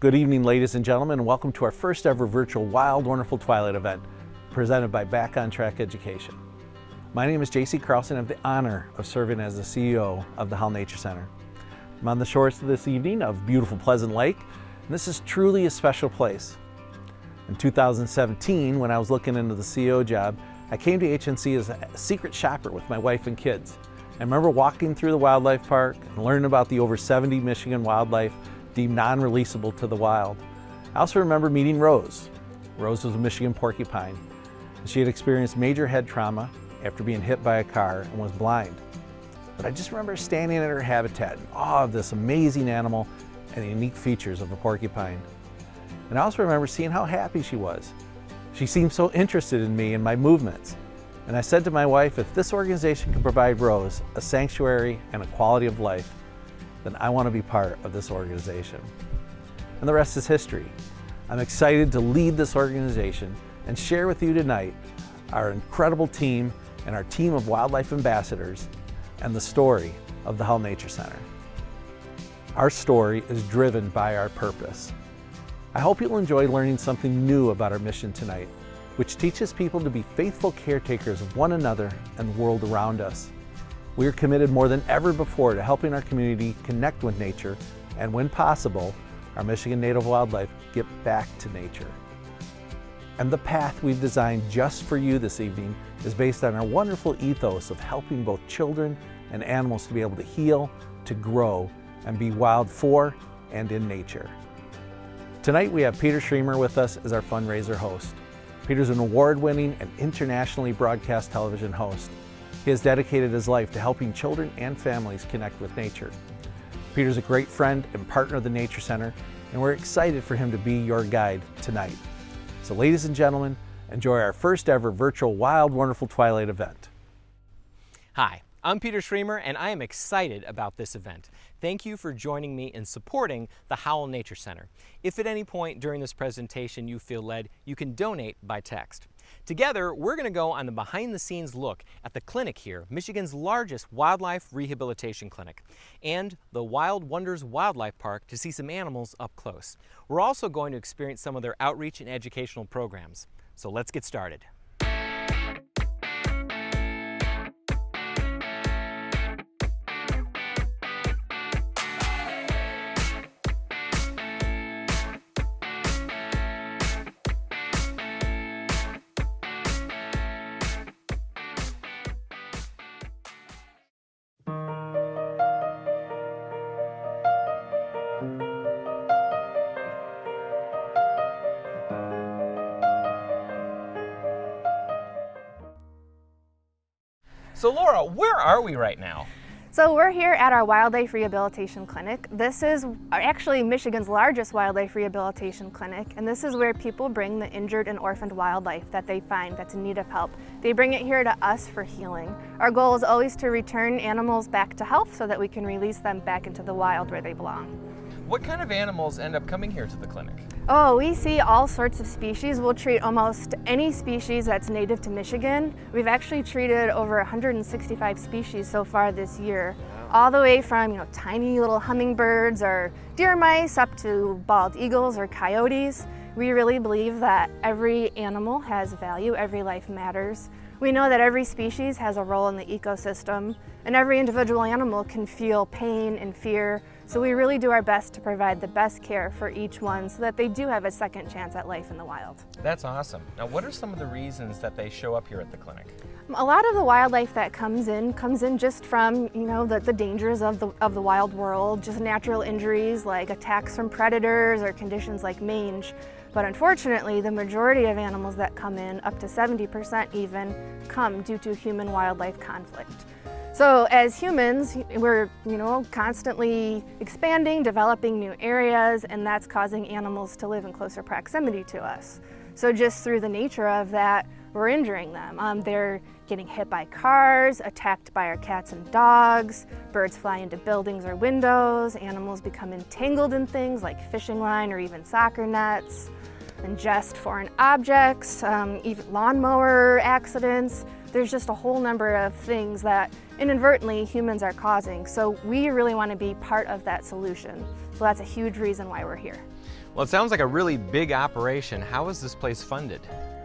Good evening, ladies and gentlemen, and welcome to our first ever virtual Wild, Wonderful Twilight event presented by Back on Track Education. My name is J.C. Carlson. I have the honor of serving as the CEO of the Howell Nature Center. I'm on the shores this evening of beautiful Pleasant Lake, and this is truly a special place. In 2017, when I was looking into the CEO job, I came to HNC as a secret shopper with my wife and kids. I remember walking through the wildlife park and learning about the over 70 Michigan wildlife deemed non-releasable to the wild. I also remember meeting Rose. Rose was a Michigan porcupine, and she had experienced major head trauma after being hit by a car and was blind. But I just remember standing in her habitat in awe of this amazing animal and the unique features of a porcupine. And I also remember seeing how happy she was. She seemed so interested in me and my movements. And I said to my wife, if this organization can provide Rose a sanctuary and a quality of life, then I want to be part of this organization. And the rest is history. I'm excited to lead this organization and share with you tonight our incredible team and our team of wildlife ambassadors and the story of the Howell Nature Center. Our story is driven by our purpose. I hope you'll enjoy learning something new about our mission tonight, which teaches people to be faithful caretakers of one another and the world around us. We are committed more than ever before to helping our community connect with nature and, when possible, our Michigan native wildlife get back to nature. And the path we've designed just for you this evening is based on our wonderful ethos of helping both children and animals to be able to heal, to grow, and be wild for and in nature. Tonight we have Peter Schriemer with us as our fundraiser host. Peter's an award-winning and internationally broadcast television host. He has dedicated his life to helping children and families connect with nature. Peter's a great friend and partner of the Nature Center, and we're excited for him to be your guide tonight. So ladies and gentlemen, enjoy our first ever virtual Wild, Wonderful Twilight event. Hi, I'm Peter Schriemer, and I am excited about this event. Thank you for joining me in supporting the Howell Nature Center. If at any point during this presentation you feel led, you can donate by text. Together, we're going to go on the behind-the-scenes look at the clinic here, Michigan's largest wildlife rehabilitation clinic, and the Wild Wonders Wildlife Park to see some animals up close. We're also going to experience some of their outreach and educational programs. So let's get started. So Laura, where are we right now? So we're here at our Wildlife Rehabilitation Clinic. This is actually Michigan's largest wildlife rehabilitation clinic, and this is where people bring the injured and orphaned wildlife that they find that's in need of help. They bring it here to us for healing. Our goal is always to return animals back to health so that we can release them back into the wild where they belong. What kind of animals end up coming here to the clinic? Oh, we see all sorts of species. We'll treat almost any species that's native to Michigan. We've actually treated over 165 species so far this year, all the way from tiny little hummingbirds or deer mice up to bald eagles or coyotes. We really believe that every animal has value, every life matters. We know that every species has a role in the ecosystem, and every individual animal can feel pain and fear. So we really do our best to provide the best care for each one so that they do have a second chance at life in the wild. That's awesome. Now, what are some of the reasons that they show up here at the clinic? A lot of the wildlife that comes in just from the dangers of the wild world, just natural injuries like attacks from predators or conditions like mange. But unfortunately, the majority of animals that come in, up to 70% even, come due to human-wildlife conflict. So as humans, we're constantly expanding, developing new areas, and that's causing animals to live in closer proximity to us. So just through the nature of that, we're injuring them. They're getting hit by cars, attacked by our cats and dogs, birds fly into buildings or windows, animals become entangled in things like fishing line or even soccer nets, ingest foreign objects, even lawnmower accidents. There's just a whole number of things that inadvertently humans are causing. So we really want to be part of that solution. So that's a huge reason why we're here. Well, it sounds like a really big operation. How is this place funded?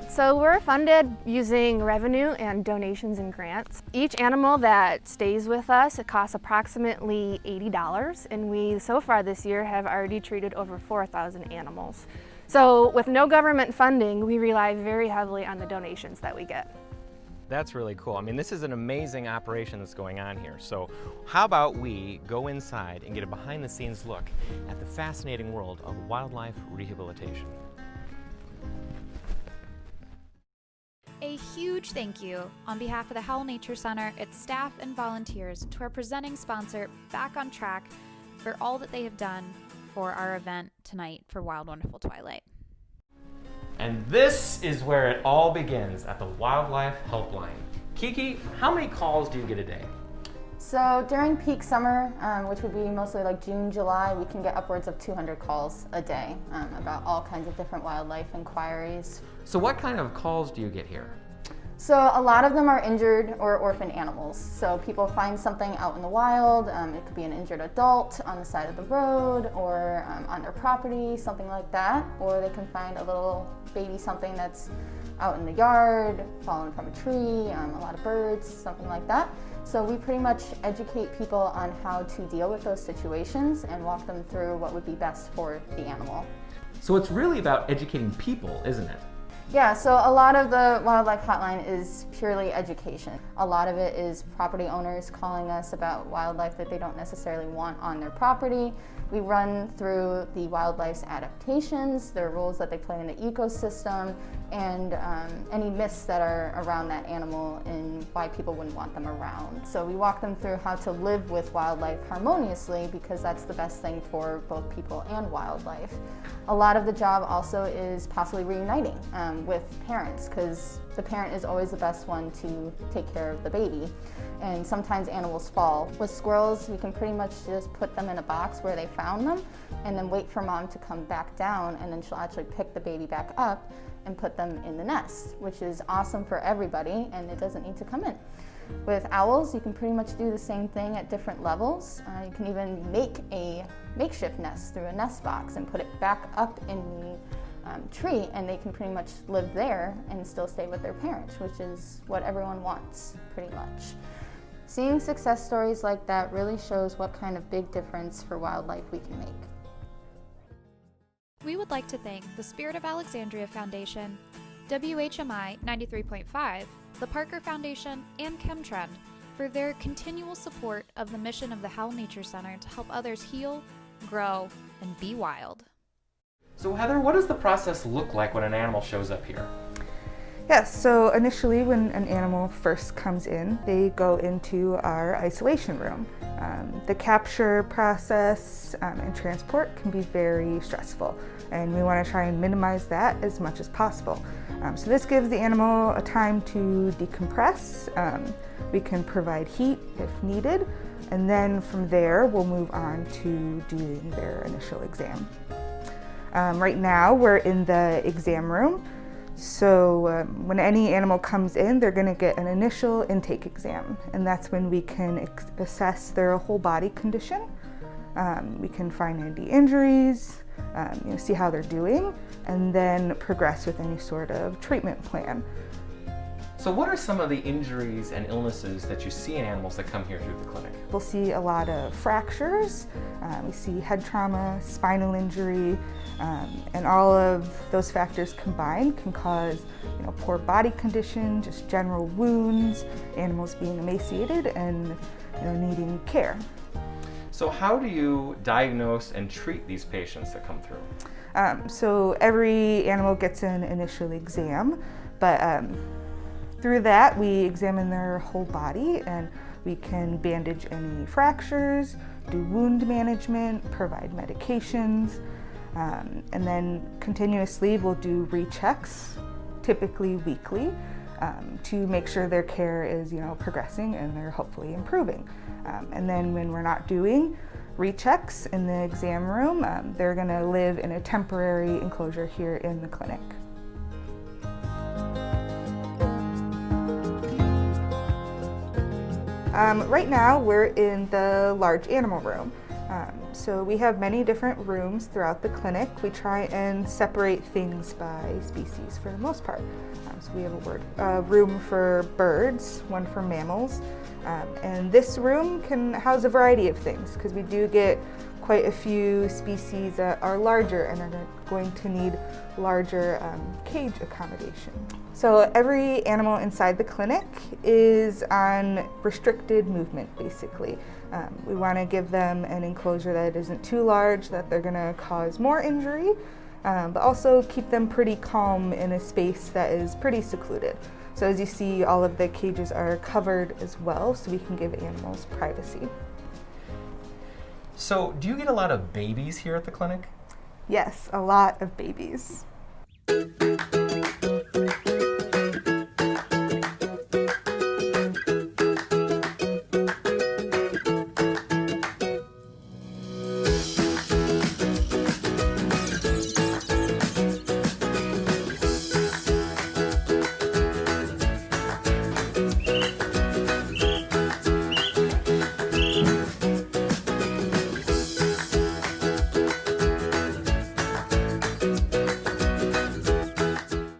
So we're funded using revenue and donations and grants. Each animal that stays with us, it costs approximately $80, and we so far this year have already treated over 4,000 animals. So with no government funding, we rely very heavily on the donations that we get. That's really cool. I mean, this is an amazing operation that's going on here. So how about we go inside and get a behind-the-scenes look at the fascinating world of wildlife rehabilitation. A huge thank you on behalf of the Howell Nature Center, its staff and volunteers, to our presenting sponsor, Back on Track, for all that they have done for our event tonight for Wild Wonderful Twilight. And this is where it all begins, at the Wildlife Helpline. Kiki, how many calls do you get a day? So during peak summer, which would be mostly like June, July, we can get upwards of 200 calls a day about all kinds of different wildlife inquiries. So what kind of calls do you get here? So a lot of them are injured or orphan animals. So people find something out in the wild. It could be an injured adult on the side of the road or on their property, something like that. Or they can find a little baby something that's out in the yard, fallen from a tree, a lot of birds, something like that. So we pretty much educate people on how to deal with those situations and walk them through what would be best for the animal. So it's really about educating people, isn't it? Yeah, so a lot of the Wildlife Hotline is purely education. A lot of it is property owners calling us about wildlife that they don't necessarily want on their property. We run through the wildlife's adaptations, their roles that they play in the ecosystem, and any myths that are around that animal and why people wouldn't want them around. So we walk them through how to live with wildlife harmoniously, because that's the best thing for both people and wildlife. A lot of the job also is possibly reuniting with parents, because the parent is always the best one to take care of the baby. And sometimes animals fall. With squirrels, we can pretty much just put them in a box where they found them and then wait for mom to come back down, and then she'll actually pick the baby back up and put them in the nest, which is awesome for everybody, and it doesn't need to come in. With owls, you can pretty much do the same thing at different levels. You can even make a makeshift nest through a nest box and put it back up in the tree, and they can pretty much live there and still stay with their parents, which is what everyone wants, pretty much. Seeing success stories like that really shows what kind of big difference for wildlife we can make. We would like to thank the Spirit of Alexandria Foundation, WHMI 93.5, the Parker Foundation, and ChemTrend for their continual support of the mission of the Howell Nature Center to help others heal, grow, and be wild. So Heather, what does the process look like when an animal shows up here? Yes, so initially when an animal first comes in, they go into our isolation room. The capture process and transport can be very stressful, and we want to try and minimize that as much as possible. So this gives the animal a time to decompress. We can provide heat if needed, and then from there we'll move on to doing their initial exam. Right now we're in the exam room. So when any animal comes in, they're going to get an initial intake exam, and that's when we can assess their whole body condition. We can find any injuries, see how they're doing, and then progress with any sort of treatment plan. So what are some of the injuries and illnesses that you see in animals that come here through the clinic? We'll see a lot of fractures, we see head trauma, spinal injury, and all of those factors combined can cause poor body condition, just general wounds, animals being emaciated and needing care. So how do you diagnose and treat these patients that come through? So every animal gets an initial exam, but through that we examine their whole body, and we can bandage any fractures, do wound management, provide medications, and then continuously we'll do rechecks, typically weekly, to make sure their care is progressing and they're hopefully improving. And then when we're not doing rechecks in the exam room, they're going to live in a temporary enclosure here in the clinic. Right now we're in the large animal room. So we have many different rooms throughout the clinic. We try and separate things by species for the most part. So we have a room for birds, one for mammals, and this room can house a variety of things because we do get quite a few species that are larger and are going to need larger cage accommodation. So every animal inside the clinic is on restricted movement, basically. We want to give them an enclosure that isn't too large, that they're going to cause more injury, but also keep them pretty calm in a space that is pretty secluded. So as you see, all of the cages are covered as well, so we can give animals privacy. So, do you get a lot of babies here at the clinic? Yes, a lot of babies.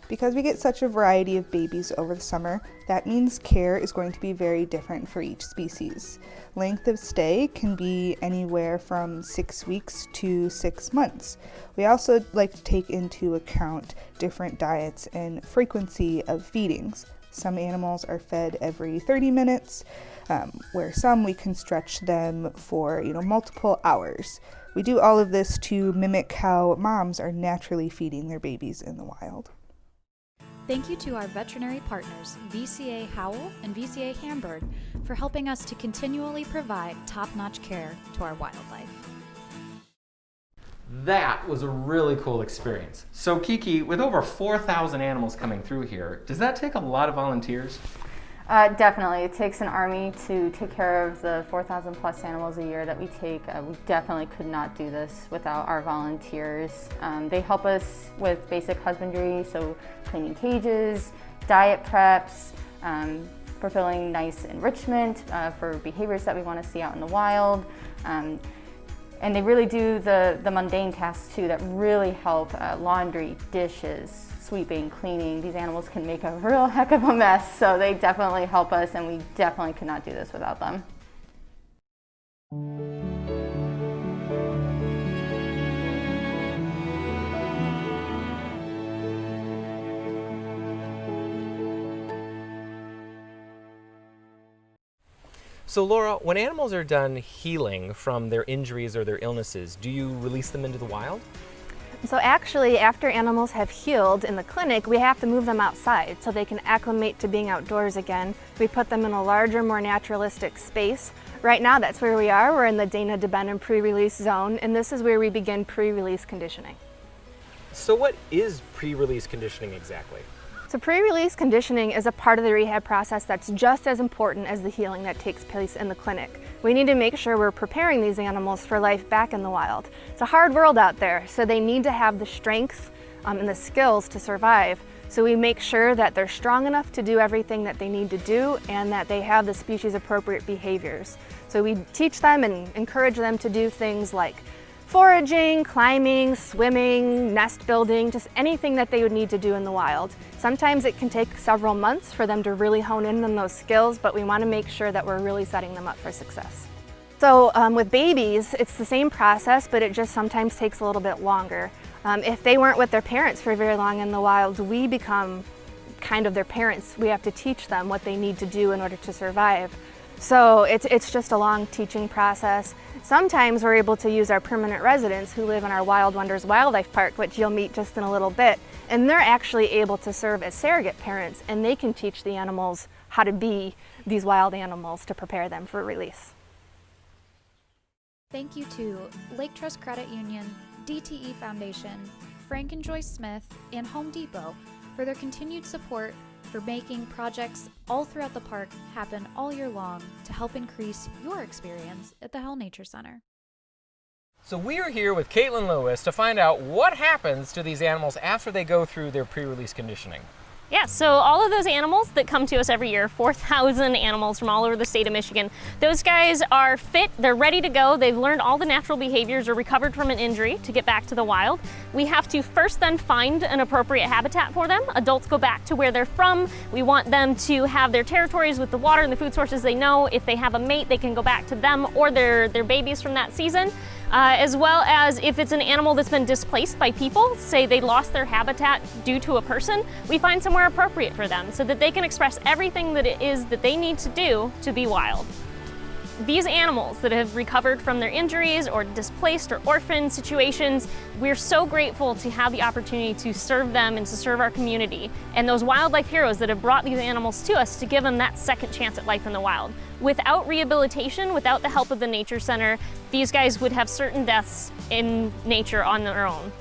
Because we get such a variety of babies over the summer, that means care is going to be very different for each species. Length of stay can be anywhere from 6 weeks to 6 months. We also like to take into account different diets and frequency of feedings. Some animals are fed every 30 minutes, where some we can stretch them for multiple hours. We do all of this to mimic how moms are naturally feeding their babies in the wild. Thank you to our veterinary partners, VCA Howell and VCA Hamburg, for helping us to continually provide top-notch care to our wildlife. That was a really cool experience. So Kiki, with over 4,000 animals coming through here, does that take a lot of volunteers? Definitely. It takes an army to take care of the 4,000 plus animals a year that we take. We definitely could not do this without our volunteers. They help us with basic husbandry, so cleaning cages, diet preps, fulfilling nice enrichment for behaviors that we want to see out in the wild. And they really do the mundane tasks too that really help, laundry, dishes, sweeping, cleaning. These animals can make a real heck of a mess, so they definitely help us, and we definitely could not do this without them. So Laura, when animals are done healing from their injuries or their illnesses, do you release them into the wild? So actually, after animals have healed in the clinic, we have to move them outside so they can acclimate to being outdoors again. We put them in a larger, more naturalistic space. Right now, that's where we are. We're in the Dana DeBenham pre-release zone, and this is where we begin pre-release conditioning. So what is pre-release conditioning exactly? So pre-release conditioning is a part of the rehab process that's just as important as the healing that takes place in the clinic. We need to make sure we're preparing these animals for life back in the wild. It's a hard world out there, so they need to have the strength and the skills to survive. So we make sure that they're strong enough to do everything that they need to do and that they have the species appropriate behaviors. So we teach them and encourage them to do things like foraging, climbing, swimming, nest building, just anything that they would need to do in the wild. Sometimes it can take several months for them to really hone in on those skills, but we want to make sure that we're really setting them up for success. So with babies, it's the same process, but it just sometimes takes a little bit longer. If they weren't with their parents for very long in the wild, we become kind of their parents. We have to teach them what they need to do in order to survive. So it's just a long teaching process. Sometimes we're able to use our permanent residents who live in our Wild Wonders Wildlife Park, which you'll meet just in a little bit, and they're actually able to serve as surrogate parents, and they can teach the animals how to be these wild animals to prepare them for release. Thank you to Lake Trust Credit Union, DTE Foundation, Frank and Joyce Smith, and Home Depot for their continued support for making projects all throughout the park happen all year long to help increase your experience at the Howell Nature Center. So we are here with Caitlin Lewis to find out what happens to these animals after they go through their pre-release conditioning. Yeah, so all of those animals that come to us every year, 4,000 animals from all over the state of Michigan, those guys are fit, they're ready to go, they've learned all the natural behaviors or recovered from an injury to get back to the wild. We have to first then find an appropriate habitat for them. Adults go back to where they're from. We want them to have their territories with the water and the food sources they know. If they have a mate, they can go back to them or their babies from that season. As well as if it's an animal that's been displaced by people, say they lost their habitat due to a person, we find somewhere appropriate for them so that they can express everything that it is that they need to do to be wild. These animals that have recovered from their injuries or displaced or orphan situations, we're so grateful to have the opportunity to serve them and to serve our community and those wildlife heroes that have brought these animals to us to give them that second chance at life in the wild. Without rehabilitation, without the help of the Nature Center, these guys would have certain deaths in nature on their own.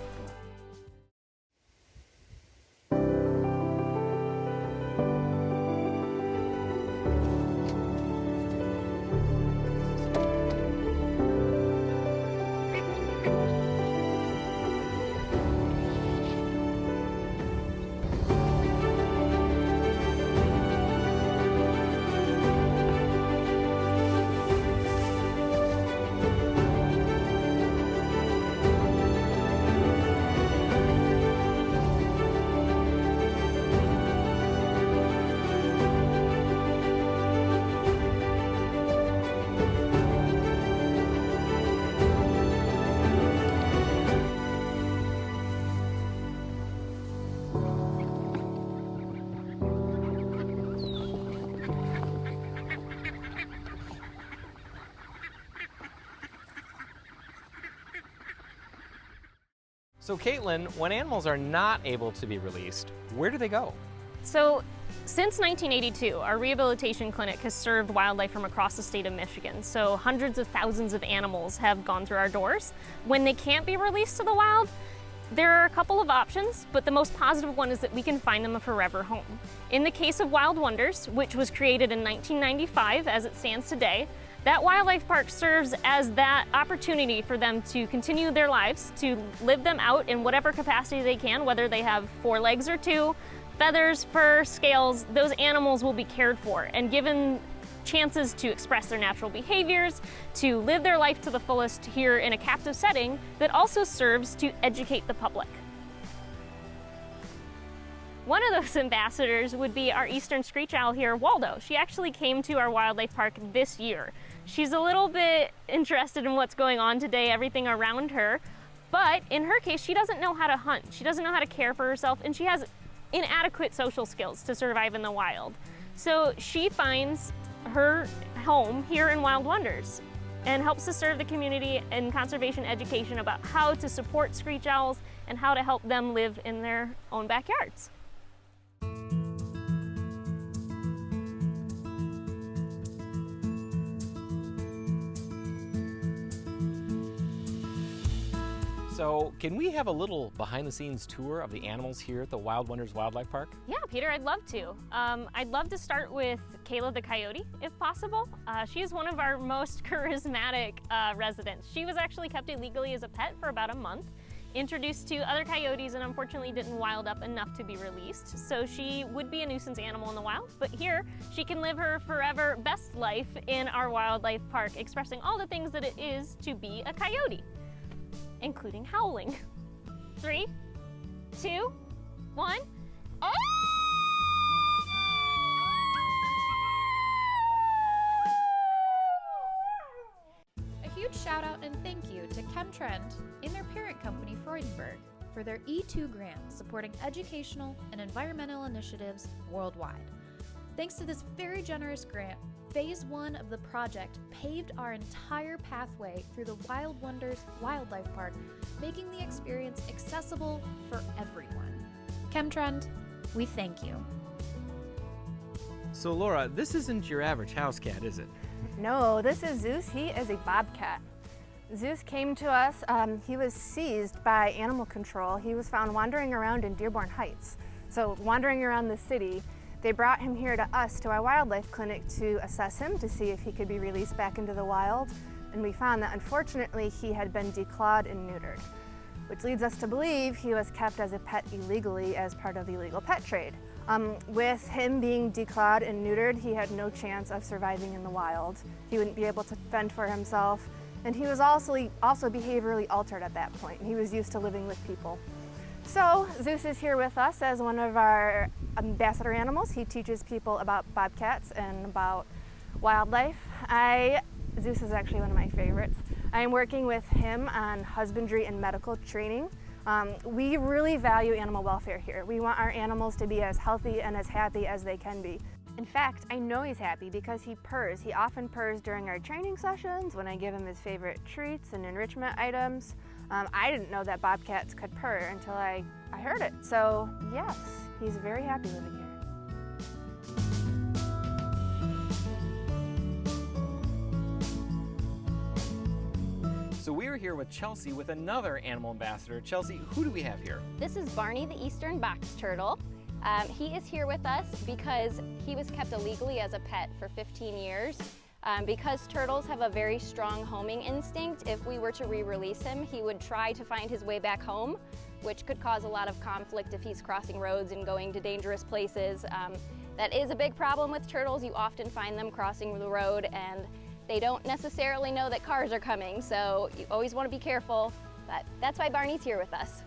So Caitlin, when animals are not able to be released, where do they go? So since 1982, our Rehabilitation Clinic has served wildlife from across the state of Michigan. So hundreds of thousands of animals have gone through our doors. When they can't be released to the wild, there are a couple of options, but the most positive one is that we can find them a forever home. In the case of Wild Wonders, which was created in 1995 as it stands today, that wildlife park serves as that opportunity for them to continue their lives, to live them out in whatever capacity they can, whether they have 4 legs or 2, feathers, fur, scales, those animals will be cared for and given chances to express their natural behaviors, to live their life to the fullest here in a captive setting that also serves to educate the public. One of those ambassadors would be our eastern screech owl here, Waldo. She actually came to our wildlife park this year. She's a little bit interested in what's going on today, everything around her, but in her case, she doesn't know how to hunt. She doesn't know how to care for herself, and she has inadequate social skills to survive in the wild. So she finds her home here in Wild Wonders and helps to serve the community in conservation education about how to support screech owls and how to help them live in their own backyards. So can we have a little behind-the-scenes tour of the animals here at the Wild Wonders Wildlife Park? Yeah, Peter, I'd love to. I'd love to start with Kayla the coyote, if possible. She is one of our most charismatic residents. She was actually kept illegally as a pet for about a month, introduced to other coyotes, and unfortunately didn't wild up enough to be released. So she would be a nuisance animal in the wild, but here she can live her forever best life in our wildlife park, expressing all the things that it is to be a coyote, including howling. 3, 2, 1. A huge shout out and thank you to ChemTrend and their parent company Freudenberg for their E2 grant supporting educational and environmental initiatives worldwide. Thanks to this very generous grant, Phase 1 of the project paved our entire pathway through the Wild Wonders Wildlife Park, making the experience accessible for everyone. ChemTrend, we thank you. So Laura, this isn't your average house cat, is it? No, this is Zeus. He is a bobcat. Zeus came to us. He was seized by animal control. He was found wandering around in Dearborn Heights. So wandering around the city, they brought him here to us, to our wildlife clinic, to assess him, to see if he could be released back into the wild. And we found that unfortunately he had been declawed and neutered, which leads us to believe he was kept as a pet illegally as part of the illegal pet trade. With him being declawed and neutered, he had no chance of surviving in the wild. He wouldn't be able to fend for himself, and he was also behaviorally altered at that point. He was used to living with people. So Zeus is here with us as one of our ambassador animals. He teaches people about bobcats and about wildlife. Zeus is actually one of my favorites. I am working with him on husbandry and medical training. We really value animal welfare here. We want our animals to be as healthy and as happy as they can be. In fact, I know he's happy because he purrs. He often purrs during our training sessions when I give him his favorite treats and enrichment items. I didn't know that bobcats could purr until I heard it. So yes, he's very happy living here. So we are here with Chelsea with another animal ambassador. Chelsea, who do we have here? This is Barney the Eastern Box Turtle. He is here with us because he was kept illegally as a pet for 15 years. Because turtles have a very strong homing instinct, if we were to re-release him, he would try to find his way back home, which could cause a lot of conflict if he's crossing roads and going to dangerous places. That is a big problem with turtles. You often find them crossing the road and they don't necessarily know that cars are coming, so you always want to be careful, but that's why Barney's here with us.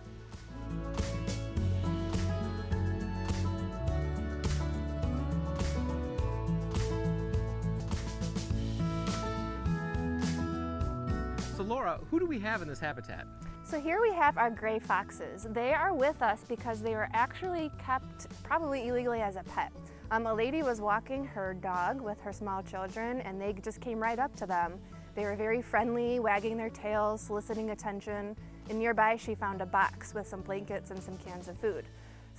So Laura, who do we have in this habitat? So here we have our gray foxes. They are with us because they were actually kept probably illegally as a pet. A lady was walking her dog with her small children and they just came right up to them. They were very friendly, wagging their tails, soliciting attention, and nearby she found a box with some blankets and some cans of food.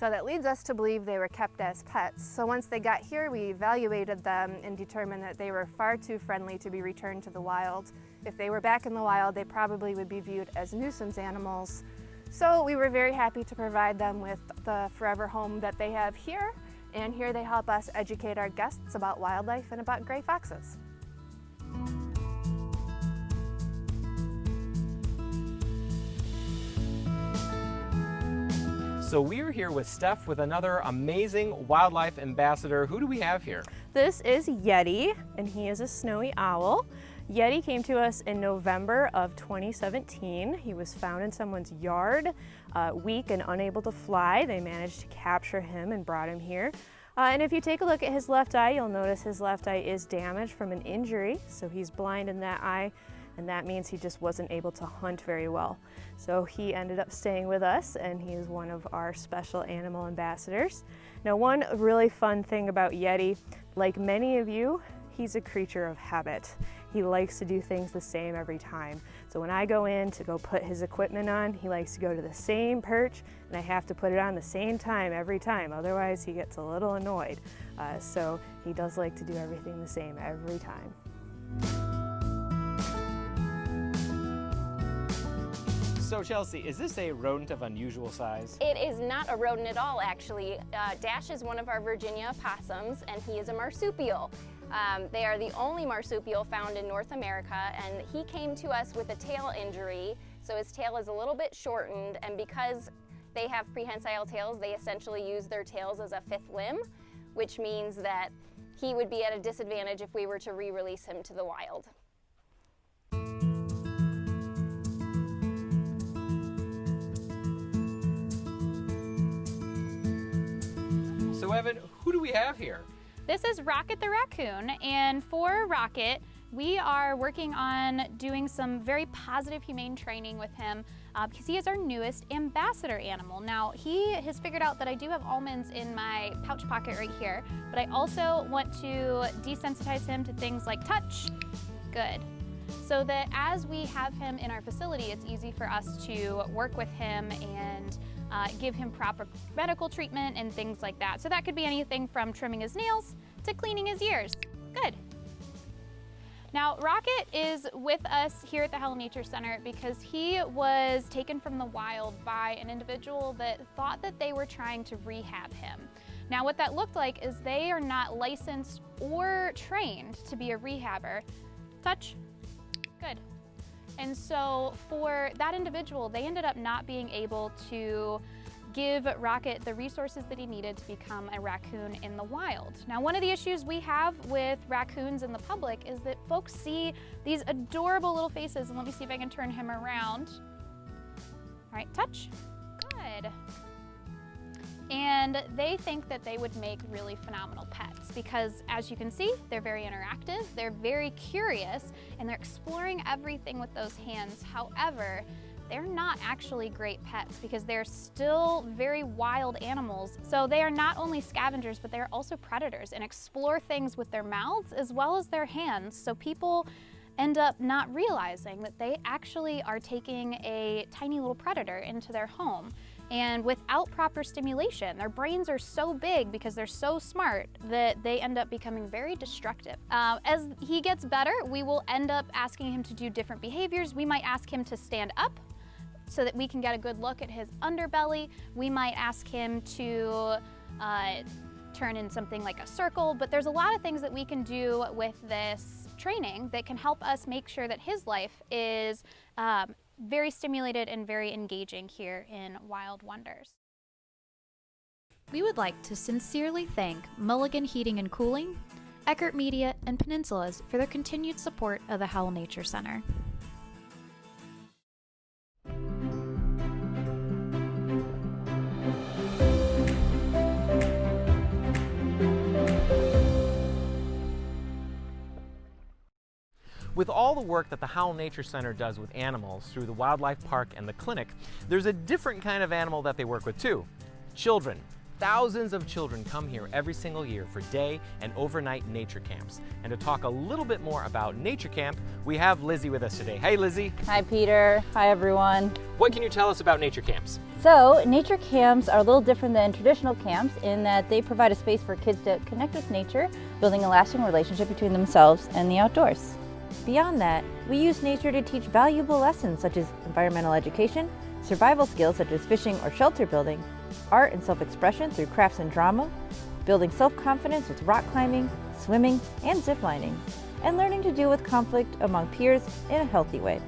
So that leads us to believe they were kept as pets. So once they got here, we evaluated them and determined that they were far too friendly to be returned to the wild. If they were back in the wild, they probably would be viewed as nuisance animals. So we were very happy to provide them with the forever home that they have here. And here they help us educate our guests about wildlife and about gray foxes. So we're here with Steph with another amazing wildlife ambassador. Who do we have here? This is Yeti, and he is a snowy owl. Yeti came to us in November of 2017. He was found in someone's yard, weak and unable to fly. They managed to capture him and brought him here. And if you take a look at his left eye, you'll notice his left eye is damaged from an injury, so he's blind in that eye, and that means he just wasn't able to hunt very well. So he ended up staying with us, and he is one of our special animal ambassadors. Now, one really fun thing about Yeti, like many of you, he's a creature of habit. He likes to do things the same every time. So when I go in to go put his equipment on, he likes to go to the same perch, and I have to put it on the same time every time. Otherwise, he gets a little annoyed. So he does like to do everything the same every time. So Chelsea, is this a rodent of unusual size? It is not a rodent at all, actually. Dash is one of our Virginia opossums, and he is a marsupial. They are the only marsupial found in North America, and he came to us with a tail injury, so his tail is a little bit shortened, and because they have prehensile tails, they essentially use their tails as a fifth limb, which means that he would be at a disadvantage if we were to re-release him to the wild. So Evan, who do we have here? This is Rocket the Raccoon, and for Rocket, we are working on doing some very positive humane training with him because he is our newest ambassador animal. Now, he has figured out that I do have almonds in my pouch pocket right here, but I also want to desensitize him to things like touch. Good. So that as we have him in our facility, it's easy for us to work with him and give him proper medical treatment and things like that. So that could be anything from trimming his nails to cleaning his ears. Good. Now, Rocket is with us here at the Howell Nature Center because he was taken from the wild by an individual that thought that they were trying to rehab him. Now, what that looked like is they are not licensed or trained to be a rehabber. Touch. Good. And so for that individual, they ended up not being able to give Rocket the resources that he needed to become a raccoon in the wild. Now, one of the issues we have with raccoons in the public is that folks see these adorable little faces, and let me see if I can turn him around. All right, touch. Good. And they think that they would make really phenomenal pets because, as you can see, they're very interactive, they're very curious, and they're exploring everything with those hands. However, they're not actually great pets because they're still very wild animals. So they are not only scavengers, but they're also predators and explore things with their mouths as well as their hands. So people end up not realizing that they actually are taking a tiny little predator into their home. And without proper stimulation, their brains are so big because they're so smart that they end up becoming very destructive. As he gets better, we will end up asking him to do different behaviors. We might ask him to stand up so that we can get a good look at his underbelly. We might ask him to turn in something like a circle, but there's a lot of things that we can do with this training that can help us make sure that his life is very stimulated and very engaging here in Wild Wonders. We would like to sincerely thank Mulligan Heating and Cooling, Eckert Media, and Peninsulas for their continued support of the Howell Nature Center. With all the work that the Howell Nature Center does with animals through the wildlife park and the clinic, there's a different kind of animal that they work with too: children. Thousands of children come here every single year for day and overnight nature camps. And to talk a little bit more about Nature Camp, we have Lizzie with us today. Hey, Lizzie. Hi, Peter. Hi, everyone. What can you tell us about nature camps? So, nature camps are a little different than traditional camps in that they provide a space for kids to connect with nature, building a lasting relationship between themselves and the outdoors. Beyond that, we use nature to teach valuable lessons such as environmental education, survival skills such as fishing or shelter building, art and self-expression through crafts and drama, building self-confidence with rock climbing, swimming, and ziplining, and learning to deal with conflict among peers in a healthy way.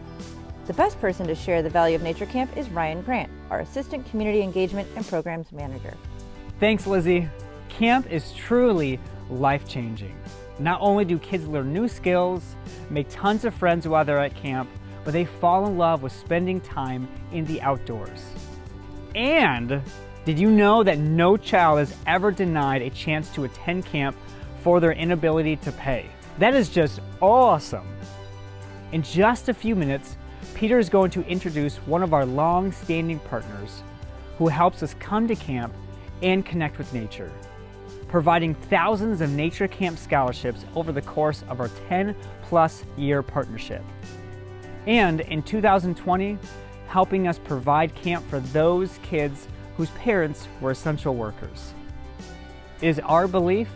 The best person to share the value of Nature Camp is Ryan Grant, our Assistant Community Engagement and Programs Manager. Thanks, Lizzie. Camp is truly life-changing. Not only do kids learn new skills, make tons of friends while they're at camp, but they fall in love with spending time in the outdoors. And did you know that no child is ever denied a chance to attend camp for their inability to pay? That is just awesome. In just a few minutes, Peter is going to introduce one of our long-standing partners who helps us come to camp and connect with nature, providing thousands of nature camp scholarships over the course of our 10-plus year partnership. And in 2020, helping us provide camp for those kids whose parents were essential workers. It is our belief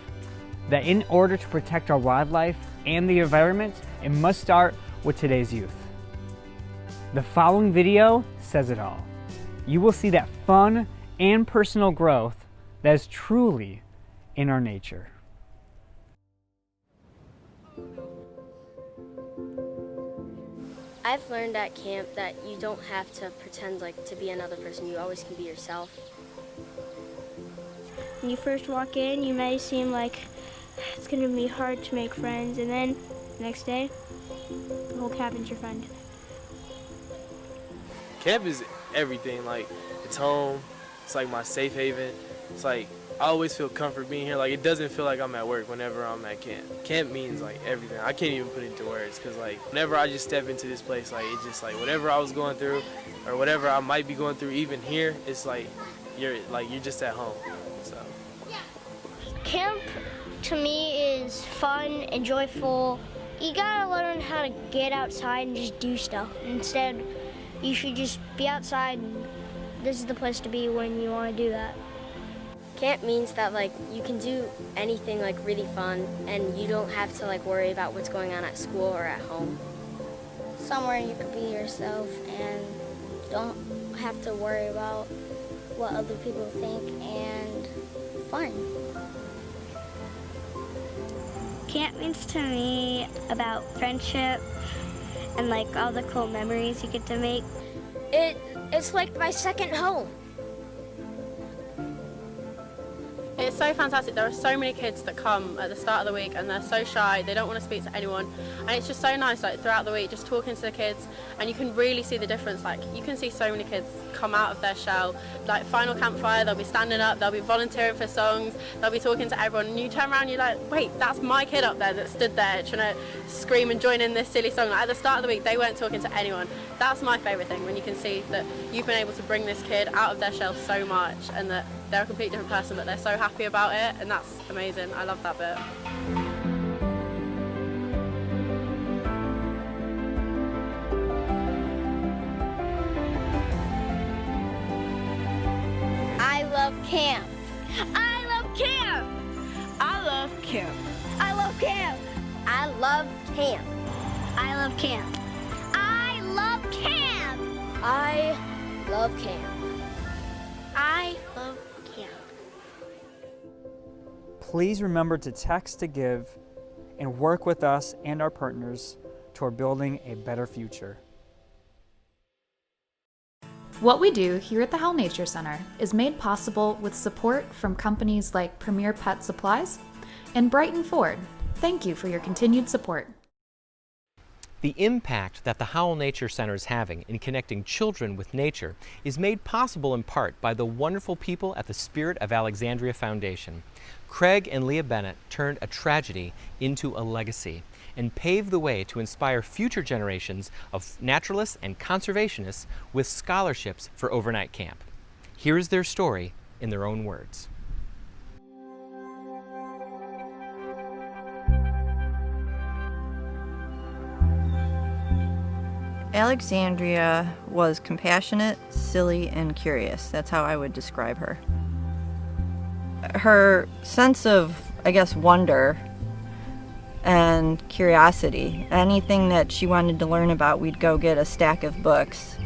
that in order to protect our wildlife and the environment, it must start with today's youth. The following video says it all. You will see that fun and personal growth that is truly in our nature. I've learned at camp that you don't have to pretend like to be another person. You always can be yourself. When you first walk in, you may seem like it's going to be hard to make friends, and then the next day, the whole cabin's your friend. Camp is everything. Like, it's home. It's like my safe haven. It's like I always feel comfort being here. Like, it doesn't feel like I'm at work whenever I'm at camp. Camp means like everything. I can't even put it into words because like whenever I just step into this place, like it's just like whatever I was going through or whatever I might be going through even here, it's like you're just at home. So Camp to me is fun and joyful. You gotta learn how to get outside and just do stuff. Instead, you should just be outside, and this is the place to be when you want to do that. Camp means that like you can do anything like really fun and you don't have to like worry about what's going on at school or at home. Somewhere you can be yourself and don't have to worry about what other people think, and fun. Camp means to me about friendship and like all the cool memories you get to make. It's like my second home. it's so fantastic. There are so many kids that come at the start of the week and they're so shy, they don't want to speak to anyone, and it's just so nice, like throughout the week, just talking to the kids, and you can really see the difference. Like you can see so many kids come out of their shell, like final campfire, they'll be standing up, they'll be volunteering for songs, they'll be talking to everyone, and you turn around and you're like, wait, that's my kid up there that stood there trying to scream and join in this silly song. Like at the start of the week, they weren't talking to anyone. That's my favourite thing, when you can see that you've been able to bring this kid out of their shell so much, and that they're a completely different person, but they're so happy about it, and that's amazing. I love that bit. I love camp. I love camp. I love camp. I love camp. I love camp. I love camp. I love camp. I love camp. I love camp. Please remember to text to give and work with us and our partners toward building a better future. What we do here at the Howell Nature Center is made possible with support from companies like Premier Pet Supplies and Brighton Ford. Thank you for your continued support. The impact that the Howell Nature Center is having in connecting children with nature is made possible in part by the wonderful people at the Spirit of Alexandria Foundation. Craig and Leah Bennett turned a tragedy into a legacy and paved the way to inspire future generations of naturalists and conservationists with scholarships for overnight camp. Here is their story in their own words. Alexandria was compassionate, silly, and curious. That's how I would describe her. Her sense of, I guess, wonder and curiosity. Anything that she wanted to learn about, we'd go get a stack of books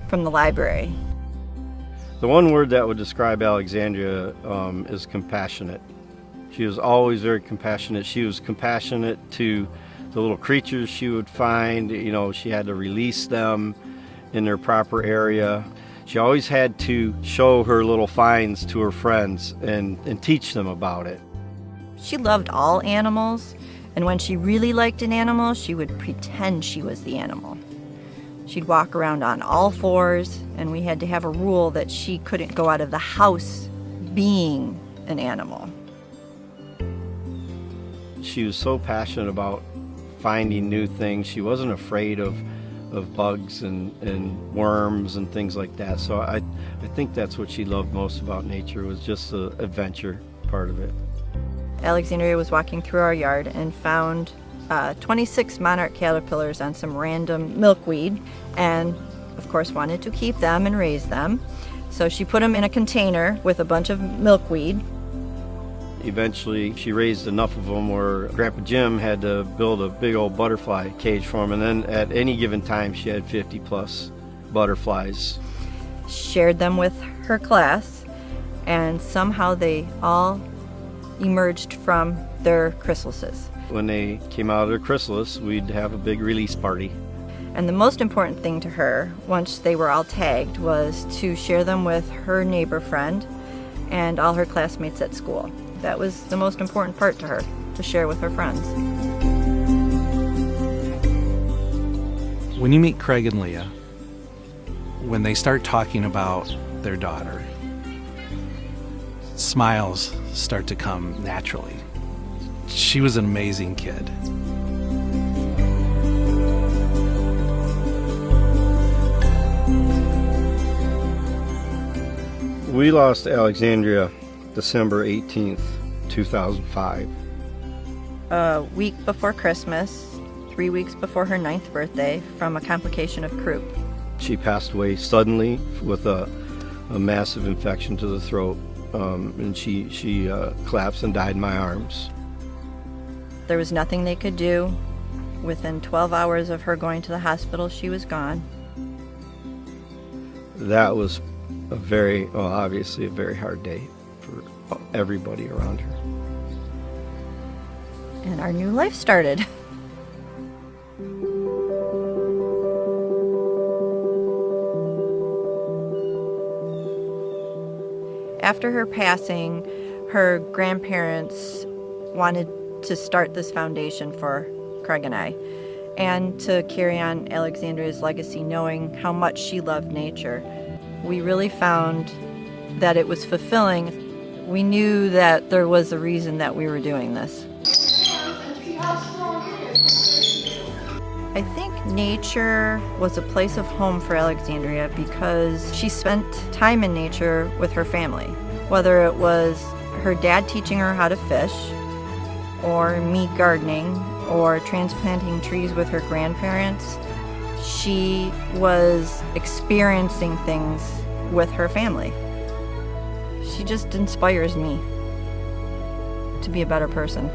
from the library. The one word that would describe Alexandria is compassionate. She was always very compassionate. She was compassionate to the little creatures she would find. You know, she had to release them in their proper area. She always had to show her little finds to her friends and teach them about it. She loved all animals, and when she really liked an animal, she would pretend she was the animal. She'd walk around on all fours, and we had to have a rule that she couldn't go out of the house being an animal. She was so passionate about finding new things. She wasn't afraid of bugs and worms and things like that. So I think that's what she loved most about nature, was just the adventure part of it. Alexandria was walking through our yard and found 26 monarch caterpillars on some random milkweed, and of course wanted to keep them and raise them. So she put them in a container with a bunch of milkweed. Eventually she raised enough of them where Grandpa Jim had to build a big old butterfly cage for them, and then at any given time she had 50 plus butterflies. Shared them with her class, and somehow they all emerged from their chrysalises. When they came out of their chrysalis, we'd have a big release party. And the most important thing to her, once they were all tagged, was to share them with her neighbor friend and all her classmates at school. That was the most important part to her, to share with her friends. When you meet Craig and Leah, when they start talking about their daughter, smiles start to come naturally. She was an amazing kid. We lost Alexandria December 18th, 2005. A week before Christmas, 3 weeks before her 9th birthday, from a complication of croup. She passed away suddenly with a massive infection to the throat, and she collapsed and died in my arms. There was nothing they could do. Within 12 hours of her going to the hospital, she was gone. That was obviously a very hard day for everybody around her. And our new life started. After her passing, her grandparents wanted to start this foundation for Craig and I, and to carry on Alexandria's legacy, knowing how much she loved nature. We really found that it was fulfilling. We knew that there was a reason that we were doing this. I think nature was a place of home for Alexandria because she spent time in nature with her family. Whether it was her dad teaching her how to fish, or me gardening, or transplanting trees with her grandparents, she was experiencing things with her family. She just inspires me to be a better person.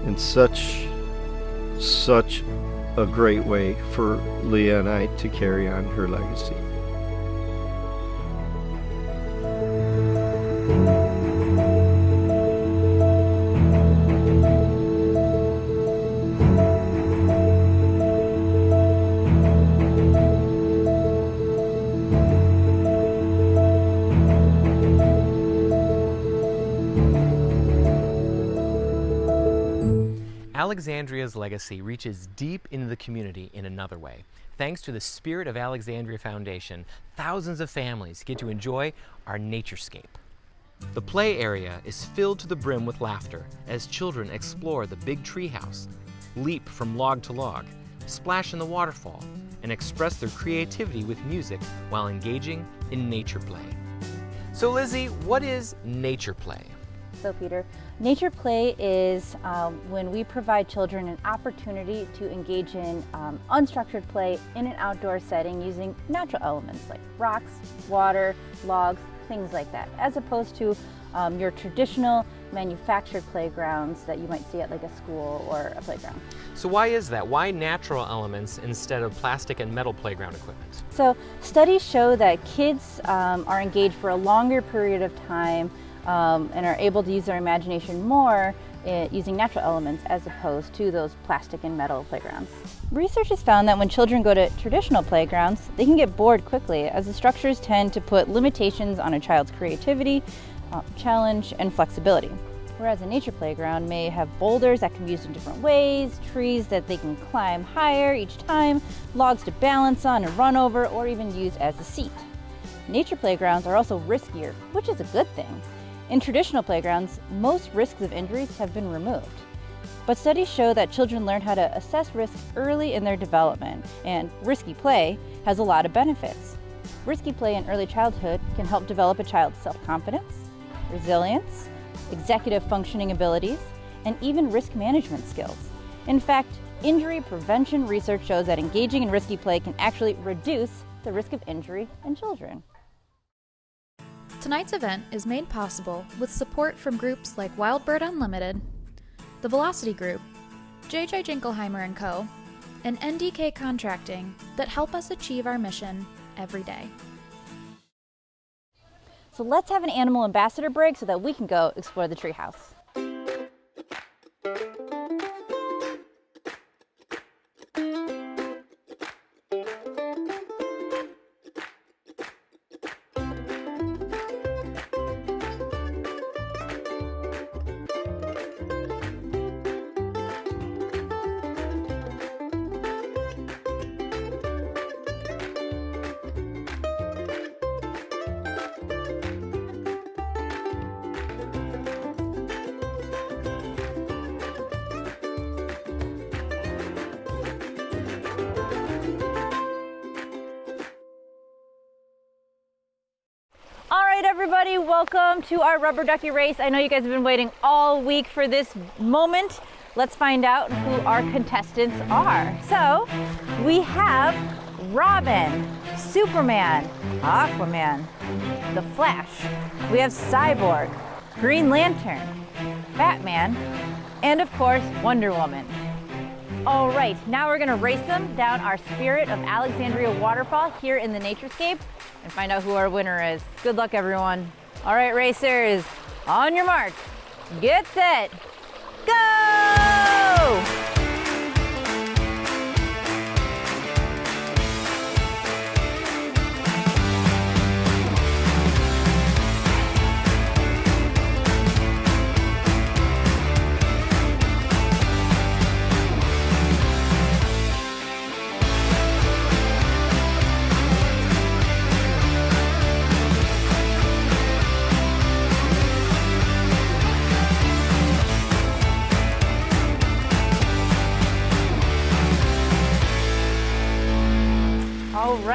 And such a great way for Leah and I to carry on her legacy. Alexandria's legacy reaches deep into the community in another way. Thanks to the Spirit of Alexandria Foundation, thousands of families get to enjoy our naturescape. The play area is filled to the brim with laughter as children explore the big treehouse, leap from log to log, splash in the waterfall, and express their creativity with music while engaging in nature play. So Lizzie, what is nature play? So Peter, nature play is when we provide children an opportunity to engage in unstructured play in an outdoor setting using natural elements like rocks, water, logs, things like that, as opposed to your traditional manufactured playgrounds that you might see at like a school or a playground. So why is that? Why natural elements instead of plastic and metal playground equipment? So studies show that kids are engaged for a longer period of time and are able to use their imagination more using natural elements as opposed to those plastic and metal playgrounds. Research has found that when children go to traditional playgrounds, they can get bored quickly as the structures tend to put limitations on a child's creativity, challenge, and flexibility. Whereas a nature playground may have boulders that can be used in different ways, trees that they can climb higher each time, logs to balance on and run over, or even use as a seat. Nature playgrounds are also riskier, which is a good thing. In traditional playgrounds, most risks of injuries have been removed. But studies show that children learn how to assess risk early in their development, and risky play has a lot of benefits. Risky play in early childhood can help develop a child's self-confidence, resilience, executive functioning abilities, and even risk management skills. In fact, injury prevention research shows that engaging in risky play can actually reduce the risk of injury in children. Tonight's event is made possible with support from groups like Wild Bird Unlimited, the Velocity Group, J.J. Jinkelheimer & Co., and NDK Contracting that help us achieve our mission every day. So let's have an animal ambassador break so that we can go explore the treehouse. Everybody, welcome to our rubber ducky race. I know you guys have been waiting all week for this moment. Let's find out who our contestants are. So we have Robin, Superman, Aquaman, The Flash. We have Cyborg, Green Lantern, Batman, and of course, Wonder Woman. All right, now we're gonna race them down our Spirit of Alexandria waterfall here in the Naturescape and find out who our winner is. Good luck, everyone. All right, racers, on your mark, get set, go!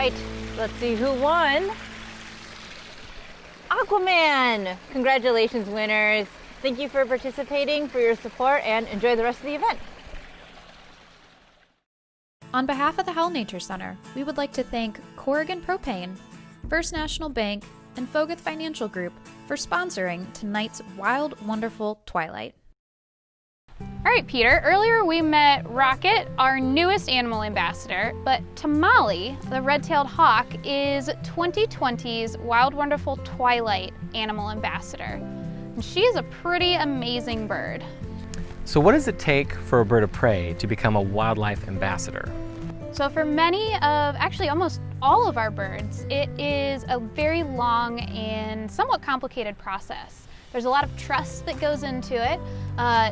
right, let's see who won. Aquaman! Congratulations, winners. Thank you for participating, for your support, and enjoy the rest of the event. On behalf of the Howell Nature Center, we would like to thank Corrigan Propane, First National Bank, and Foguth Financial Group for sponsoring tonight's Wild, Wonderful Twilight. All right, Peter, earlier we met Rocket, our newest animal ambassador, but Tamale, the red-tailed hawk, is 2020's Wild, Wonderful Twilight animal ambassador. And she is a pretty amazing bird. So what does it take for a bird of prey to become a wildlife ambassador? So for many of, actually almost all of our birds, it is a very long and somewhat complicated process. There's a lot of trust that goes into it,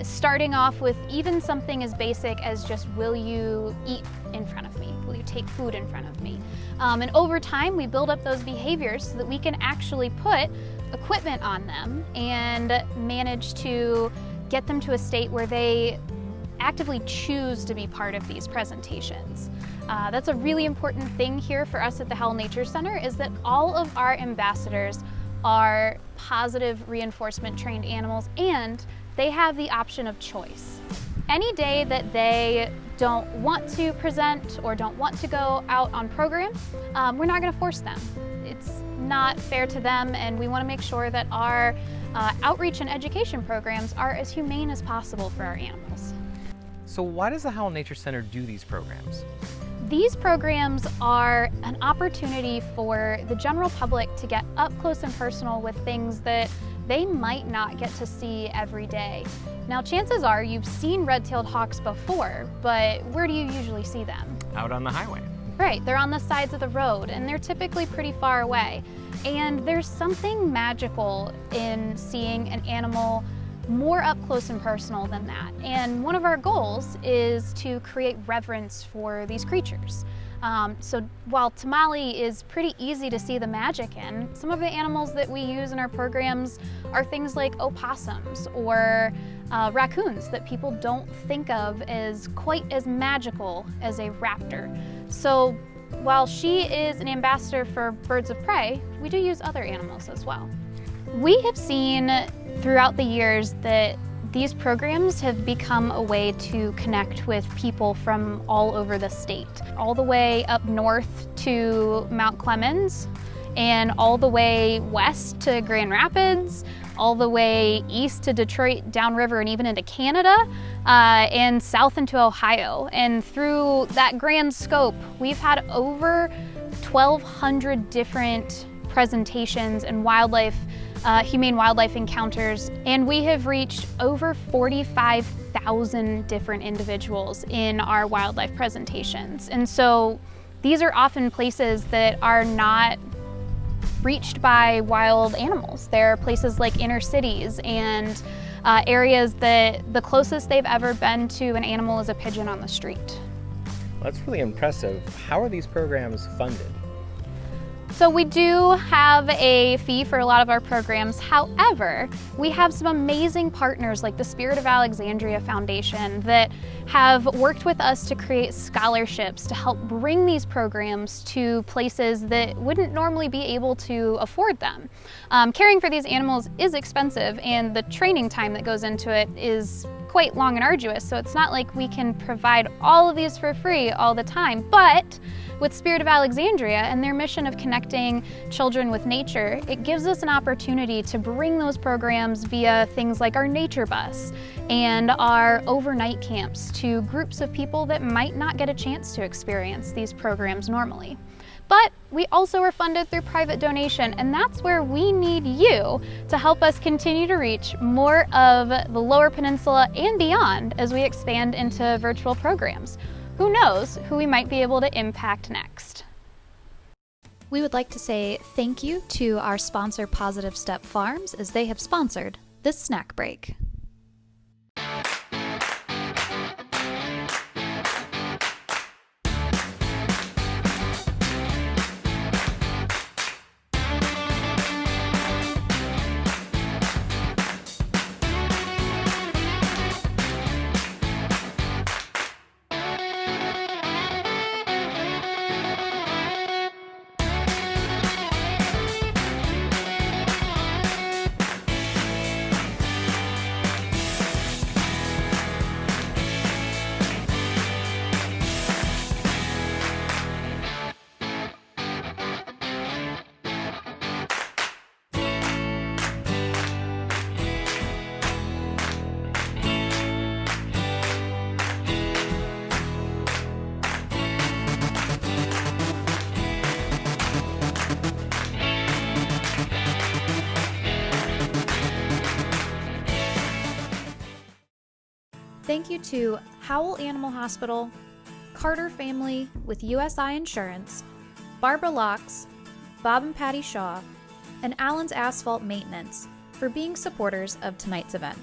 starting off with even something as basic as just, will you eat in front of me? Will you take food in front of me? And over time, we build up those behaviors so that we can actually put equipment on them and manage to get them to a state where they actively choose to be part of these presentations. That's a really important thing here for us at the Howell Nature Center, is that all of our ambassadors are positive reinforcement trained animals, and they have the option of choice. Any day that they don't want to present or don't want to go out on program, we're not going to force them. It's not fair to them, and we want to make sure that our outreach and education programs are as humane as possible for our animals. So why does the Howell Nature Center do these programs? These programs are an opportunity for the general public to get up close and personal with things that they might not get to see every day. Now, chances are you've seen red-tailed hawks before, but where do you usually see them? Out on the highway. Right, they're on the sides of the road, and they're typically pretty far away. And there's something magical in seeing an animal more up close and personal than that. And one of our goals is to create reverence for these creatures. So while Tamale is pretty easy to see the magic in, some of the animals that we use in our programs are things like opossums or raccoons that people don't think of as quite as magical as a raptor. So while she is an ambassador for birds of prey, we do use other animals as well. We have seen throughout the years that these programs have become a way to connect with people from all over the state, all the way up north to Mount Clemens, and all the way west to Grand Rapids, all the way east to Detroit, downriver, and even into Canada, and south into Ohio. And through that grand scope, we've had over 1,200 different presentations and humane wildlife encounters, and we have reached over 45,000 different individuals in our wildlife presentations. And so these are often places that are not reached by wild animals. They're places like inner cities and areas that the closest they've ever been to an animal is a pigeon on the street. That's really impressive. How are these programs funded? So we do have a fee for a lot of our programs. However, we have some amazing partners like the Spirit of Alexandria Foundation that have worked with us to create scholarships to help bring these programs to places that wouldn't normally be able to afford them. Caring for these animals is expensive, and the training time that goes into it is quite long and arduous, so it's not like we can provide all of these for free all the time. But with Spirit of Alexandria and their mission of connecting children with nature, it gives us an opportunity to bring those programs via things like our nature bus and our overnight camps to groups of people that might not get a chance to experience these programs normally. But we also are funded through private donation, and that's where we need you to help us continue to reach more of the Lower Peninsula and beyond as we expand into virtual programs. Who knows who we might be able to impact next. We would like to say thank you to our sponsor Positive Step Farms, as they have sponsored this snack break. Thank you to Howell Animal Hospital, Carter Family with USI Insurance, Barbara Locks, Bob and Patty Shaw, and Allen's Asphalt Maintenance for being supporters of tonight's event.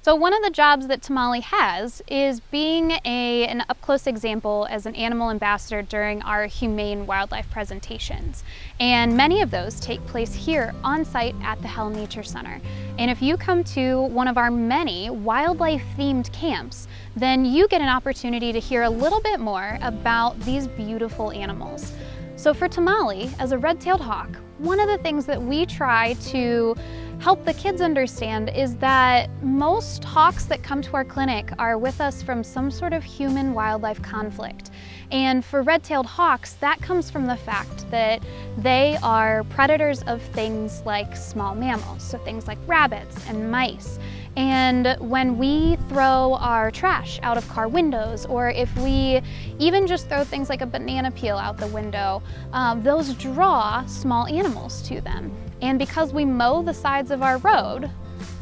So one of the jobs that Tamale has is being an up-close example as an animal ambassador during our humane wildlife presentations. And many of those take place here on site at the Howell Nature Center. And if you come to one of our many wildlife-themed camps, then you get an opportunity to hear a little bit more about these beautiful animals. So for Tamale, as a red-tailed hawk, one of the things that we try to help the kids understand is that most hawks that come to our clinic are with us from some sort of human-wildlife conflict. And for red-tailed hawks, that comes from the fact that they are predators of things like small mammals, so things like rabbits and mice. And when we throw our trash out of car windows, or if we even just throw things like a banana peel out the window, those draw small animals to them. And because we mow the sides of our road,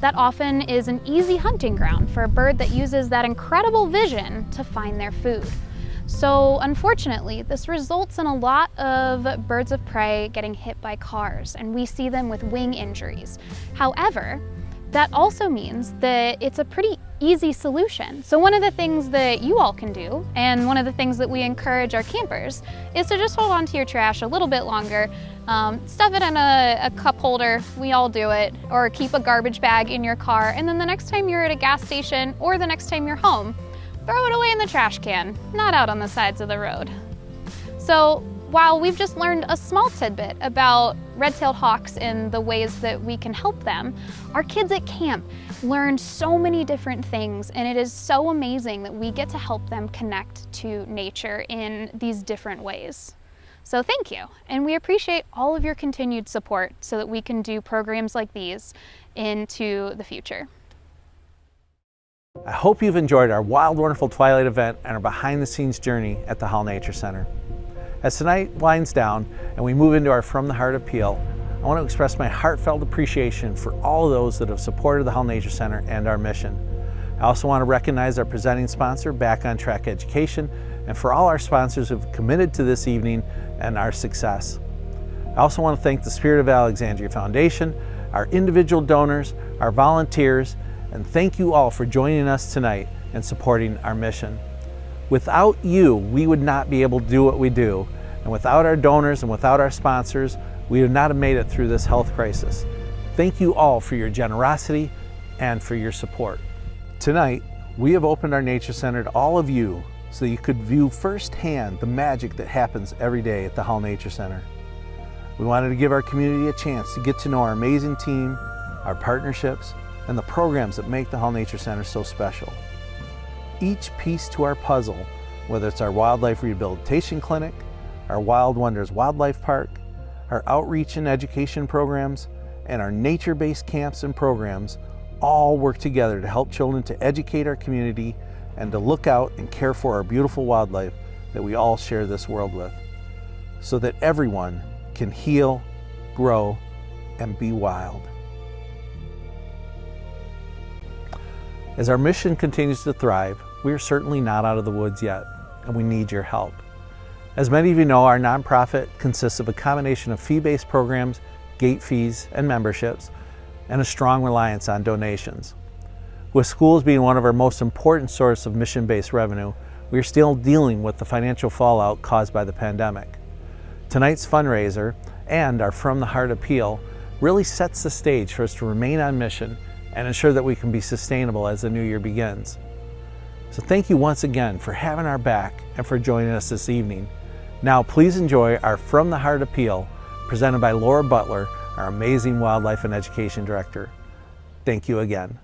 that often is an easy hunting ground for a bird that uses that incredible vision to find their food. So unfortunately, this results in a lot of birds of prey getting hit by cars, and we see them with wing injuries. However, that also means that it's a pretty easy solution. So one of the things that you all can do, and one of the things that we encourage our campers, is to just hold on to your trash a little bit longer. Stuff it in a cup holder, we all do it, or keep a garbage bag in your car, and then the next time you're at a gas station or the next time you're home, throw it away in the trash can, not out on the sides of the road. So while we've just learned a small tidbit about red-tailed hawks and the ways that we can help them, our kids at camp learn so many different things, and it is so amazing that we get to help them connect to nature in these different ways. So thank you, and we appreciate all of your continued support so that we can do programs like these into the future. I hope you've enjoyed our Wild Wonderful Twilight event and our behind-the-scenes journey at the Howell Nature Center. As tonight winds down and we move into our From the Heart appeal, I want to express my heartfelt appreciation for all those that have supported the Howell Nature Center and our mission. I also want to recognize our presenting sponsor, Back on Track Education, and for all our sponsors who have committed to this evening and our success. I also want to thank the Spirit of Alexandria Foundation, our individual donors, our volunteers, and thank you all for joining us tonight and supporting our mission. Without you, we would not be able to do what we do, and without our donors and without our sponsors, we would not have made it through this health crisis. Thank you all for your generosity and for your support. Tonight, we have opened our Nature Center to all of you so you could view firsthand the magic that happens every day at the Howell Nature Center. We wanted to give our community a chance to get to know our amazing team, our partnerships, and the programs that make the Howell Nature Center so special. Each piece to our puzzle, whether it's our Wildlife Rehabilitation Clinic, our Wild Wonders Wildlife Park, our outreach and education programs, and our nature-based camps and programs, all work together to help children to educate our community and to look out and care for our beautiful wildlife that we all share this world with, so that everyone can heal, grow, and be wild. As our mission continues to thrive, we are certainly not out of the woods yet, and we need your help. As many of you know, our nonprofit consists of a combination of fee-based programs, gate fees, and memberships, and a strong reliance on donations. With schools being one of our most important sources of mission-based revenue, we are still dealing with the financial fallout caused by the pandemic. Tonight's fundraiser and our From the Heart appeal really sets the stage for us to remain on mission and ensure that we can be sustainable as the new year begins. So thank you once again for having our back and for joining us this evening. Now please enjoy our From the Heart appeal presented by Laura Butler, our amazing Wildlife and Education Director. Thank you again.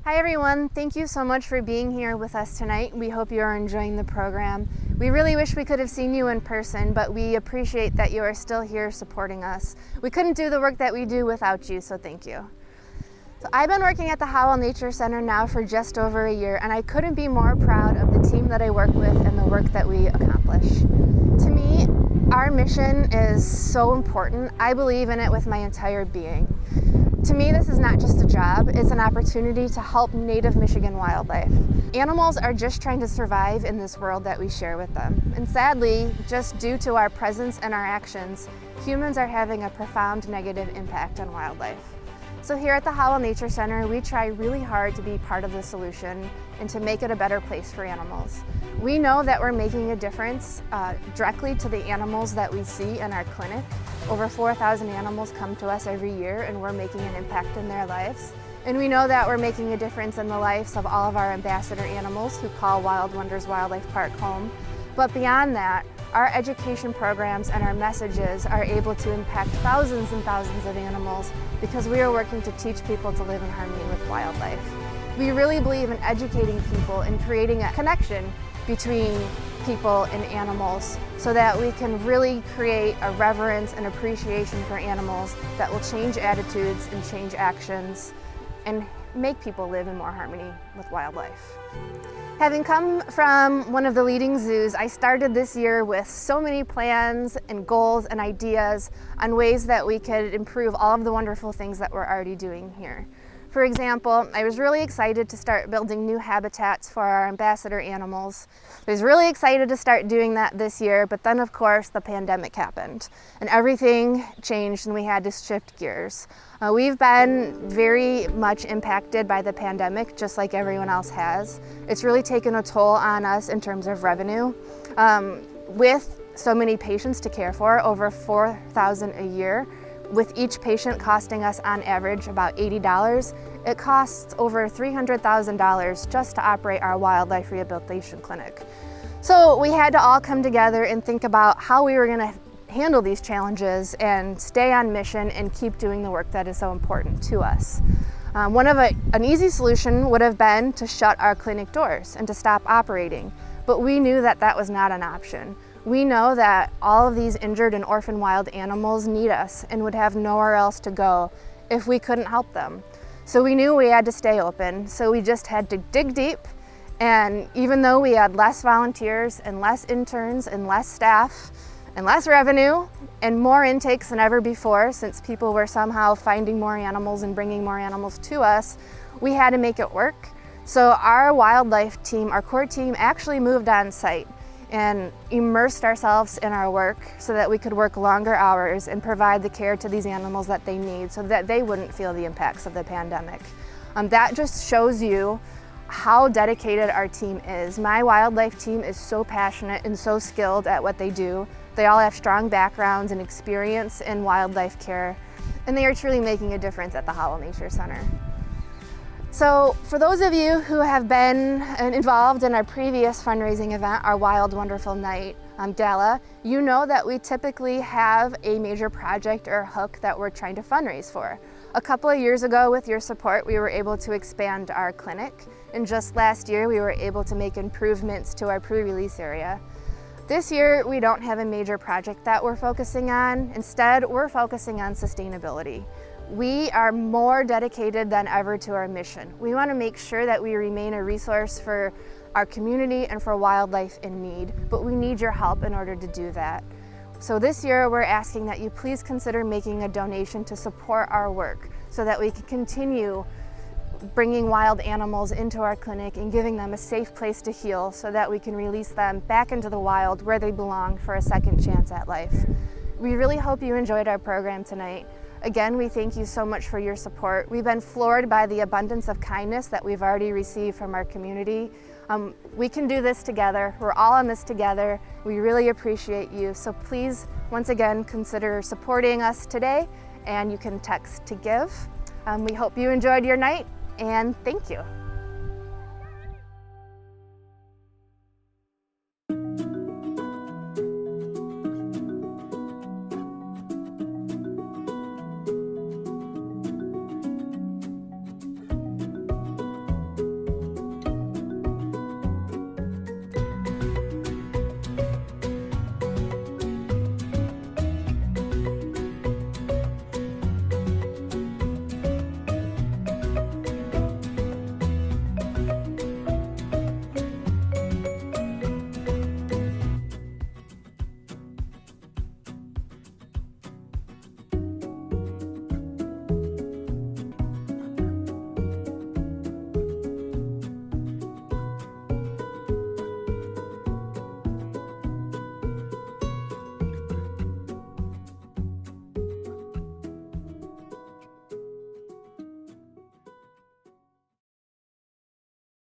Hi everyone, thank you so much for being here with us tonight. We hope you are enjoying the program. We really wish we could have seen you in person, but we appreciate that you are still here supporting us. We couldn't do the work that we do without you, so thank you. So I've been working at the Howell Nature Center now for just over a year, and I couldn't be more proud of the team that I work with and the work that we accomplish. To me, our mission is so important. I believe in it with my entire being. To me, this is not just a job, it's an opportunity to help native Michigan wildlife. Animals are just trying to survive in this world that we share with them. And sadly, just due to our presence and our actions, humans are having a profound negative impact on wildlife. So here at the Howell Nature Center, we try really hard to be part of the solution and to make it a better place for animals. We know that we're making a difference directly to the animals that we see in our clinic. Over 4,000 animals come to us every year and we're making an impact in their lives. And we know that we're making a difference in the lives of all of our ambassador animals who call Wild Wonders Wildlife Park home. But beyond that, our education programs and our messages are able to impact thousands and thousands of animals because we are working to teach people to live in harmony with wildlife. We really believe in educating people and creating a connection between people and animals so that we can really create a reverence and appreciation for animals that will change attitudes and change actions and make people live in more harmony with wildlife. Having come from one of the leading zoos, I started this year with so many plans and goals and ideas on ways that we could improve all of the wonderful things that we're already doing here. For example, I was really excited to start building new habitats for our ambassador animals. I was really excited to start doing that this year, but then of course the pandemic happened and everything changed and we had to shift gears. We've been very much impacted by the pandemic, just like everyone else has. It's really taken a toll on us in terms of revenue. With so many patients to care for, over 4,000 a year, with each patient costing us on average about $80, it costs over $300,000 just to operate our wildlife rehabilitation clinic. So we had to all come together and think about how we were going to handle these challenges and stay on mission and keep doing the work that is so important to us. An easy solution would have been to shut our clinic doors and to stop operating, but we knew that that was not an option. We know that all of these injured and orphaned wild animals need us and would have nowhere else to go if we couldn't help them. So we knew we had to stay open, so we just had to dig deep, and even though we had less volunteers and less interns and less staff and less revenue and more intakes than ever before, since people were somehow finding more animals and bringing more animals to us, we had to make it work. So our wildlife team, our core team, actually moved on site and immersed ourselves in our work so that we could work longer hours and provide the care to these animals that they need so that they wouldn't feel the impacts of the pandemic. That just shows you how dedicated our team is. My wildlife team is so passionate and so skilled at what they do. They all have strong backgrounds and experience in wildlife care, and they are truly making a difference at the Howell Nature Center. So for those of you who have been involved in our previous fundraising event, our Wild Wonderful Night Gala, you know that we typically have a major project or hook that we're trying to fundraise for. A couple of years ago, with your support, we were able to expand our clinic, and just last year we were able to make improvements to our pre-release area. This year we don't have a major project that we're focusing on. Instead, we're focusing on sustainability. We are more dedicated than ever to our mission. We want to make sure that we remain a resource for our community and for wildlife in need, but we need your help in order to do that. So this year we're asking that you please consider making a donation to support our work so that we can continue bringing wild animals into our clinic and giving them a safe place to heal so that we can release them back into the wild where they belong for a second chance at life. We really hope you enjoyed our program tonight. Again, we thank you so much for your support. We've been floored by the abundance of kindness that we've already received from our community. We can do this together. We're all in this together. We really appreciate you. So please, once again, consider supporting us today, and you can text to give. We hope you enjoyed your night, and thank you.